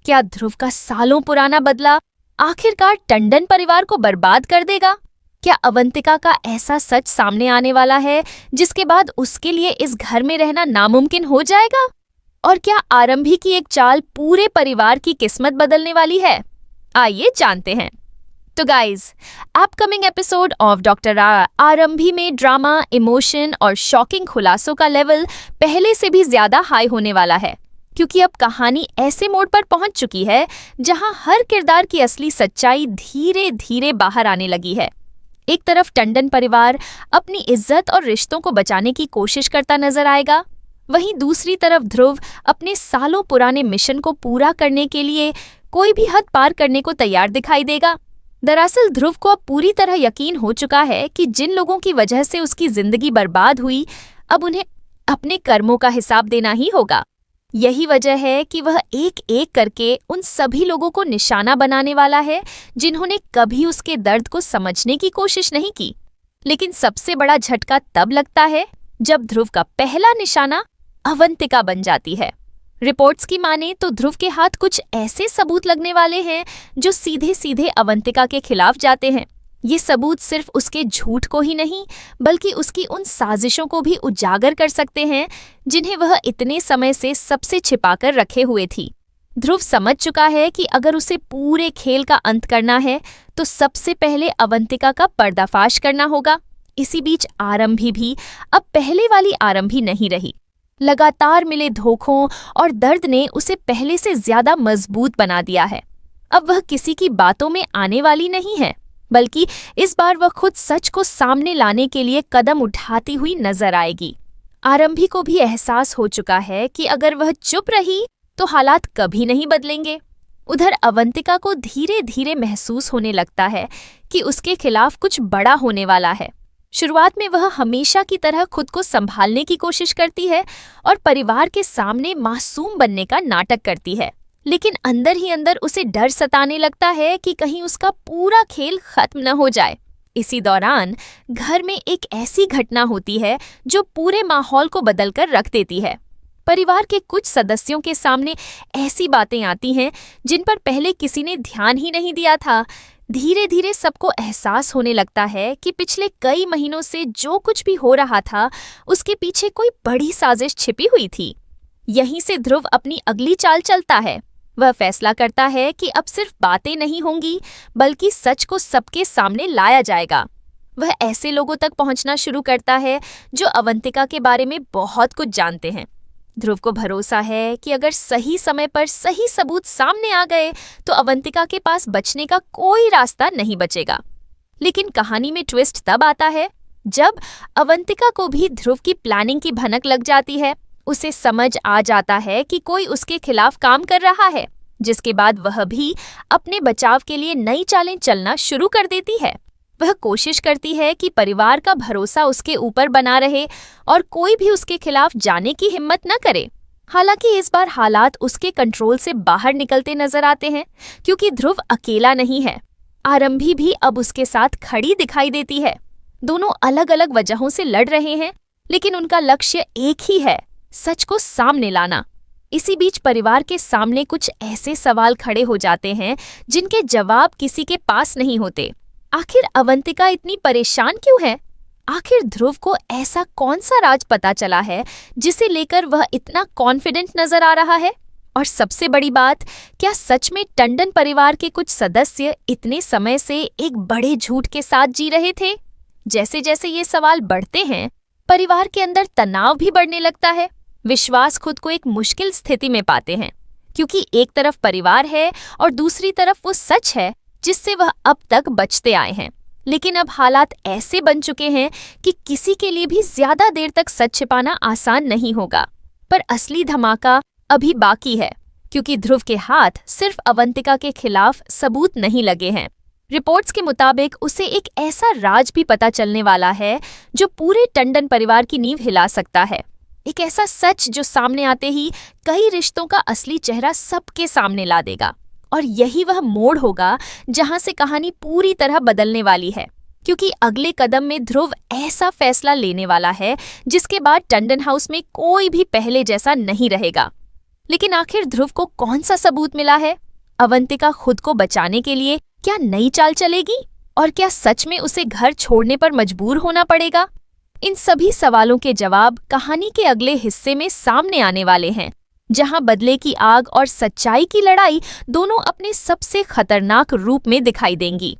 क्या ध्रुव का सालों पुराना बदला आखिरकार टंडन परिवार को बर्बाद कर देगा? क्या अवंतिका का ऐसा सच सामने आने वाला है जिसके बाद उसके लिए इस घर में रहना नामुमकिन हो जाएगा? और क्या आरंभी की एक चाल पूरे परिवार की किस्मत बदलने वाली है? आइए जानते हैं। तो guys, upcoming episode of doctor आरंभी में ड्रामा, इमोशन और शॉकिंग खुलासों का लेवल पहले से भी ज्यादा हाई होने वाला है, क्योंकि अब कहानी ऐसे मोड़ पर पहुंच चुकी है जहां हर किरदार की असली सच्चाई धीरे धीरे बाहर आने लगी है। एक तरफ टंडन परिवार अपनी इज्जत और रिश्तों को बचाने की कोशिश करता नजर आएगा, वहीं दूसरी तरफ ध्रुव अपने सालों पुराने मिशन को पूरा करने के लिए कोई भी हद पार करने को तैयार दिखाई देगा। दरअसल ध्रुव को अब पूरी तरह यकीन हो चुका है कि जिन लोगों की वजह से उसकी जिंदगी बर्बाद हुई, अब उन्हें अपने कर्मों का हिसाब देना ही होगा। यही वजह है कि वह एक एक करके उन सभी लोगों को निशाना बनाने वाला है जिन्होंने कभी उसके दर्द को समझने की कोशिश नहीं की। लेकिन सबसे बड़ा झटका तब लगता है जब ध्रुव का पहला निशाना अवंतिका बन जाती है। रिपोर्ट्स की माने तो ध्रुव के हाथ कुछ ऐसे सबूत लगने वाले हैं जो सीधे सीधे अवंतिका के खिलाफ जाते हैं। ये सबूत सिर्फ उसके झूठ को ही नहीं, बल्कि उसकी उन साजिशों को भी उजागर कर सकते हैं जिन्हें वह इतने समय से सबसे छिपाकर रखे हुए थी। ध्रुव समझ चुका है कि अगर उसे पूरे खेल का अंत करना है तो सबसे पहले अवंतिका का पर्दाफाश करना होगा। इसी बीच आरंभी भी अब पहले वाली आरंभी नहीं रही। लगातार मिले धोखों और दर्द ने उसे पहले से ज्यादा मजबूत बना दिया है। अब वह किसी की बातों में आने वाली नहीं है, बल्कि इस बार वह खुद सच को सामने लाने के लिए कदम उठाती हुई नजर आएगी। आरंभी को भी एहसास हो चुका है कि अगर वह चुप रही तो हालात कभी नहीं बदलेंगे। उधर अवंतिका को धीरे धीरे महसूस होने लगता है कि उसके खिलाफ कुछ बड़ा होने वाला है। शुरुआत में वह हमेशा की तरह खुद को संभालने की कोशिश करती है और परिवार के सामने मासूम बनने का नाटक करती है, लेकिन अंदर ही अंदर उसे डर सताने लगता है कि कहीं उसका पूरा खेल खत्म न हो जाए। इसी दौरान घर में एक ऐसी घटना होती है जो पूरे माहौल को बदलकर रख देती है। परिवार के कुछ सदस्यों के सामने ऐसी बातें आती हैं जिन पर पहले किसी ने ध्यान ही नहीं दिया था। धीरे धीरे सबको एहसास होने लगता है कि पिछले कई महीनों से जो कुछ भी हो रहा था उसके पीछे कोई बड़ी साजिश छिपी हुई थी। यहीं से ध्रुव अपनी अगली चाल चलता है। वह फैसला करता है कि अब सिर्फ बातें नहीं होंगी, बल्कि सच को सबके सामने लाया जाएगा। वह ऐसे लोगों तक पहुंचना शुरू करता है जो अवंतिका के बारे में बहुत कुछ जानते हैं। ध्रुव को भरोसा है कि अगर सही समय पर सही सबूत सामने आ गए तो अवंतिका के पास बचने का कोई रास्ता नहीं बचेगा। लेकिन कहानी में ट्विस्ट तब आता है जब अवंतिका को भी ध्रुव की प्लानिंग की भनक लग जाती है। उसे समझ आ जाता है कि कोई उसके खिलाफ काम कर रहा है, जिसके बाद वह भी अपने बचाव के लिए नई चालें चलना शुरू कर देती है। वह कोशिश करती है कि परिवार का भरोसा उसके ऊपर बना रहे और कोई भी उसके खिलाफ जाने की हिम्मत न करे। हालांकि इस बार हालात उसके कंट्रोल से बाहर निकलते नजर आते हैं, क्योंकि ध्रुव अकेला नहीं है। आरंभी भी अब उसके साथ खड़ी दिखाई देती है। दोनों अलग अलग वजहों से लड़ रहे हैं, लेकिन उनका लक्ष्य एक ही है, सच को सामने लाना। इसी बीच परिवार के सामने कुछ ऐसे सवाल खड़े हो जाते हैं जिनके जवाब किसी के पास नहीं होते। आखिर अवंतिका इतनी परेशान क्यों है? आखिर ध्रुव को ऐसा कौन सा राज पता चला है जिसे लेकर वह इतना कॉन्फिडेंट नजर आ रहा है? और सबसे बड़ी बात, क्या सच में टंडन परिवार के कुछ सदस्य इतने समय से एक बड़े झूठ के साथ जी रहे थे? जैसे जैसे ये सवाल बढ़ते हैं, परिवार के अंदर तनाव भी बढ़ने लगता है। विश्वास खुद को एक मुश्किल स्थिति में पाते हैं, क्योंकि एक तरफ परिवार है और दूसरी तरफ वो सच है जिससे वह अब तक बचते आए हैं। लेकिन अब हालात ऐसे बन चुके हैं कि किसी के लिए भी ज्यादा देर तक सच छिपाना आसान नहीं होगा। पर असली धमाका अभी बाकी है, क्योंकि ध्रुव के हाथ सिर्फ अवंतिका के खिलाफ सबूत नहीं लगे हैं। रिपोर्ट्स के मुताबिक उसे एक ऐसा राज भी पता चलने वाला है जो पूरे टंडन परिवार की नींव हिला सकता है। एक ऐसा सच जो सामने आते ही कई रिश्तों का असली चेहरा सबके सामने ला देगा। और यही वह मोड़ होगा जहां से कहानी पूरी तरह बदलने वाली है, क्योंकि अगले कदम में ध्रुव ऐसा फैसला लेने वाला है जिसके बाद टंडन हाउस में कोई भी पहले जैसा नहीं रहेगा। लेकिन आखिर ध्रुव को कौन सा सबूत मिला है? अवंतिका खुद को बचाने के लिए क्या नई चाल चलेगी? और क्या सच में उसे घर छोड़ने पर मजबूर होना पड़ेगा? इन सभी सवालों के जवाब कहानी के अगले हिस्से में सामने आने वाले हैं, जहां बदले की आग और सच्चाई की लड़ाई दोनों अपने सबसे खतरनाक रूप में दिखाई देंगी।